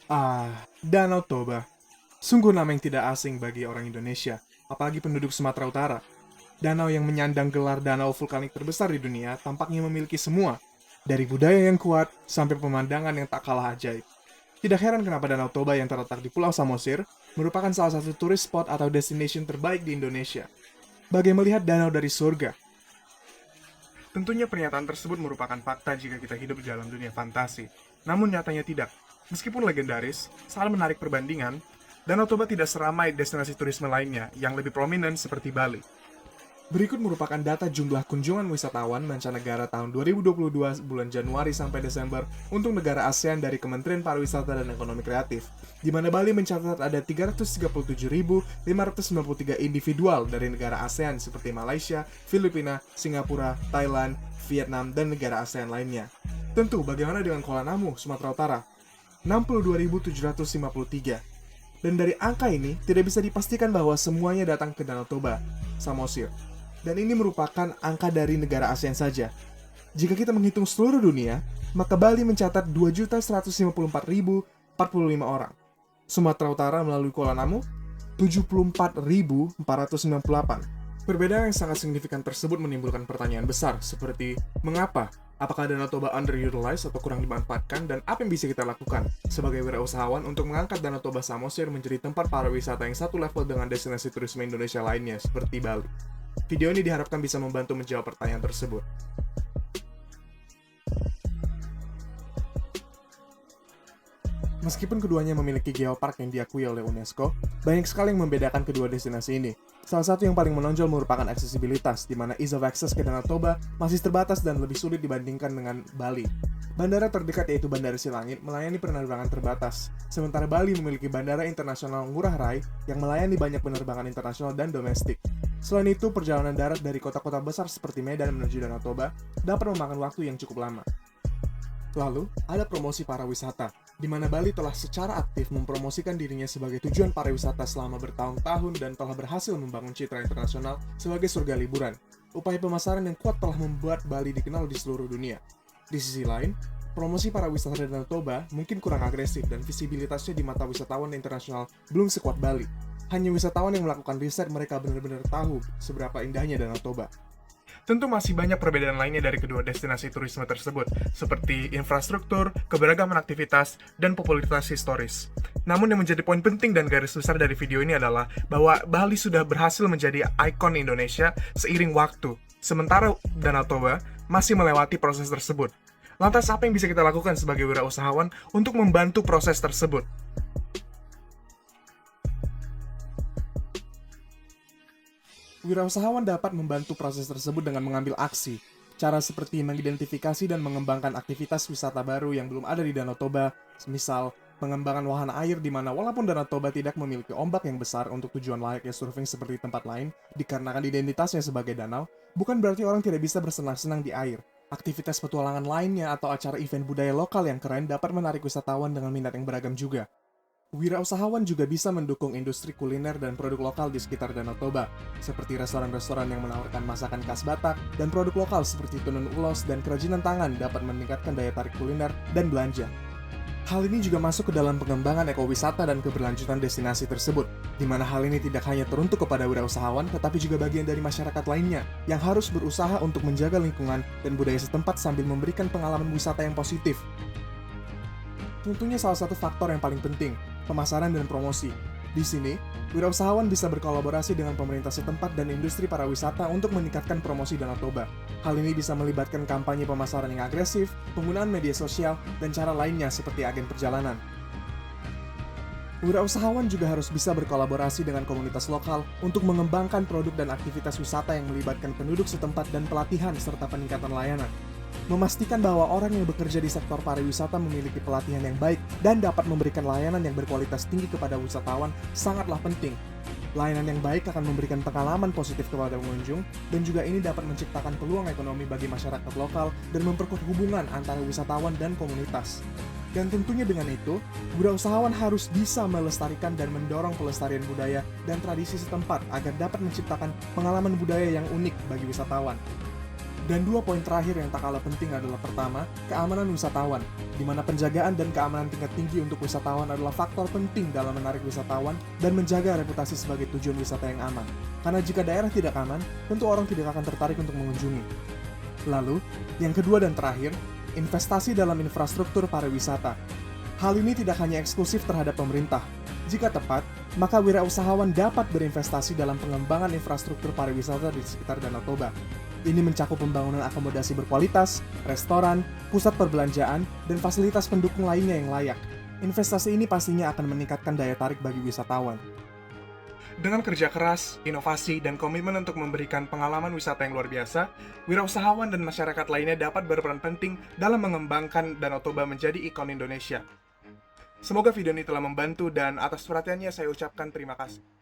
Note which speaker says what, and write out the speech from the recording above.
Speaker 1: Danau Toba. Sungguh nama yang tidak asing bagi orang Indonesia, apalagi penduduk Sumatera Utara. Danau yang menyandang gelar danau vulkanik terbesar di dunia tampaknya memiliki semua, dari budaya yang kuat sampai pemandangan yang tak kalah ajaib. Tidak heran kenapa Danau Toba yang terletak di Pulau Samosir merupakan salah satu turis spot atau destination terbaik di Indonesia. Bagai melihat danau dari surga. Tentunya pernyataan tersebut merupakan fakta jika kita hidup di dalam dunia fantasi. Namun nyatanya tidak. Meskipun legendaris, saat menarik perbandingan, Danau Toba tidak seramai destinasi turisme lainnya yang lebih prominent seperti Bali. Berikut merupakan data jumlah kunjungan wisatawan mancanegara tahun 2022 bulan Januari sampai Desember untuk negara ASEAN dari Kementerian Pariwisata dan Ekonomi Kreatif, di mana Bali mencatat ada 337.593 individual dari negara ASEAN seperti Malaysia, Filipina, Singapura, Thailand, Vietnam, dan negara ASEAN lainnya. Tentu, bagaimana dengan Kuala Namu, Sumatera Utara? 62.753. Dan dari angka ini, tidak bisa dipastikan bahwa semuanya datang ke Danau Toba, Samosir. Dan ini merupakan angka dari negara ASEAN saja. Jika kita menghitung seluruh dunia, maka Bali mencatat 2.154.045 orang. Sumatera Utara melalui Kuala Namu, 74.498. Perbedaan yang sangat signifikan tersebut menimbulkan pertanyaan besar, seperti mengapa? Apakah Danau Toba underutilized atau kurang dimanfaatkan, dan apa yang bisa kita lakukan sebagai wirausahawan untuk mengangkat Danau Toba Samosir menjadi tempat pariwisata yang satu level dengan destinasi turisme Indonesia lainnya seperti Bali? Video ini diharapkan bisa membantu menjawab pertanyaan tersebut. Meskipun keduanya memiliki geopark yang diakui oleh UNESCO, banyak sekali yang membedakan kedua destinasi ini. Salah satu yang paling menonjol merupakan aksesibilitas, di mana ease of access ke Danau Toba masih terbatas dan lebih sulit dibandingkan dengan Bali. Bandara terdekat yaitu Bandara Silangit melayani penerbangan terbatas, sementara Bali memiliki Bandara Internasional Ngurah Rai yang melayani banyak penerbangan internasional dan domestik. Selain itu, perjalanan darat dari kota-kota besar seperti Medan menuju Danau Toba dapat memakan waktu yang cukup lama. Lalu, ada promosi para wisata, di mana Bali telah secara aktif mempromosikan dirinya sebagai tujuan pariwisata selama bertahun-tahun dan telah berhasil membangun citra internasional sebagai surga liburan. Upaya pemasaran yang kuat telah membuat Bali dikenal di seluruh dunia. Di sisi lain, promosi para wisata Danau Toba mungkin kurang agresif dan visibilitasnya di mata wisatawan internasional belum sekuat Bali. Hanya wisatawan yang melakukan riset mereka benar-benar tahu seberapa indahnya Danau Toba. Tentu masih banyak perbedaan lainnya dari kedua destinasi turisme tersebut, seperti infrastruktur, keberagaman aktivitas, dan popularitas historis. Namun yang menjadi poin penting dan garis besar dari video ini adalah bahwa Bali sudah berhasil menjadi ikon Indonesia seiring waktu, sementara Danau Toba masih melewati proses tersebut. Lantas apa yang bisa kita lakukan sebagai wirausahawan untuk membantu proses tersebut? Wirausahawan dapat membantu proses tersebut dengan mengambil aksi. Cara seperti mengidentifikasi dan mengembangkan aktivitas wisata baru yang belum ada di Danau Toba, misal pengembangan wahana air di mana walaupun Danau Toba tidak memiliki ombak yang besar untuk tujuan layaknya surfing seperti tempat lain, dikarenakan identitasnya sebagai danau, bukan berarti orang tidak bisa bersenang-senang di air. Aktivitas petualangan lainnya atau acara event budaya lokal yang keren dapat menarik wisatawan dengan minat yang beragam juga. Wirausahawan juga bisa mendukung industri kuliner dan produk lokal di sekitar Danau Toba, seperti restoran-restoran yang menawarkan masakan khas Batak dan produk lokal seperti tenun ulos dan kerajinan tangan dapat meningkatkan daya tarik kuliner dan belanja. Hal ini juga masuk ke dalam pengembangan ekowisata dan keberlanjutan destinasi tersebut, di mana hal ini tidak hanya teruntuk kepada wirausahawan, tetapi juga bagian dari masyarakat lainnya yang harus berusaha untuk menjaga lingkungan dan budaya setempat sambil memberikan pengalaman wisata yang positif. Tentunya salah satu faktor yang paling penting, pemasaran dan promosi. Di sini, wirausahawan bisa berkolaborasi dengan pemerintah setempat dan industri pariwisata untuk meningkatkan promosi Danau Toba. Hal ini bisa melibatkan kampanye pemasaran yang agresif, penggunaan media sosial, dan cara lainnya seperti agen perjalanan. Wirausahawan juga harus bisa berkolaborasi dengan komunitas lokal untuk mengembangkan produk dan aktivitas wisata yang melibatkan penduduk setempat dan pelatihan serta peningkatan layanan. Memastikan bahwa orang yang bekerja di sektor pariwisata memiliki pelatihan yang baik dan dapat memberikan layanan yang berkualitas tinggi kepada wisatawan sangatlah penting. Layanan yang baik akan memberikan pengalaman positif kepada pengunjung, dan juga ini dapat menciptakan peluang ekonomi bagi masyarakat lokal dan memperkuat hubungan antara wisatawan dan komunitas. Dan tentunya dengan itu, wirausahawan harus bisa melestarikan dan mendorong pelestarian budaya dan tradisi setempat agar dapat menciptakan pengalaman budaya yang unik bagi wisatawan. Dan 2 poin terakhir yang tak kalah penting adalah pertama, keamanan wisatawan, di mana penjagaan dan keamanan tingkat tinggi untuk wisatawan adalah faktor penting dalam menarik wisatawan dan menjaga reputasi sebagai tujuan wisata yang aman. Karena jika daerah tidak aman, tentu orang tidak akan tertarik untuk mengunjungi. Lalu, yang kedua dan terakhir, investasi dalam infrastruktur pariwisata. Hal ini tidak hanya eksklusif terhadap pemerintah. Jika tepat, maka wirausahawan dapat berinvestasi dalam pengembangan infrastruktur pariwisata di sekitar Danau Toba. Ini mencakup pembangunan akomodasi berkualitas, restoran, pusat perbelanjaan, dan fasilitas pendukung lainnya yang layak. Investasi ini pastinya akan meningkatkan daya tarik bagi wisatawan. Dengan kerja keras, inovasi, dan komitmen untuk memberikan pengalaman wisata yang luar biasa, wirausahawan dan masyarakat lainnya dapat berperan penting dalam mengembangkan Danau Toba menjadi ikon Indonesia. Semoga video ini telah membantu dan atas perhatiannya saya ucapkan terima kasih.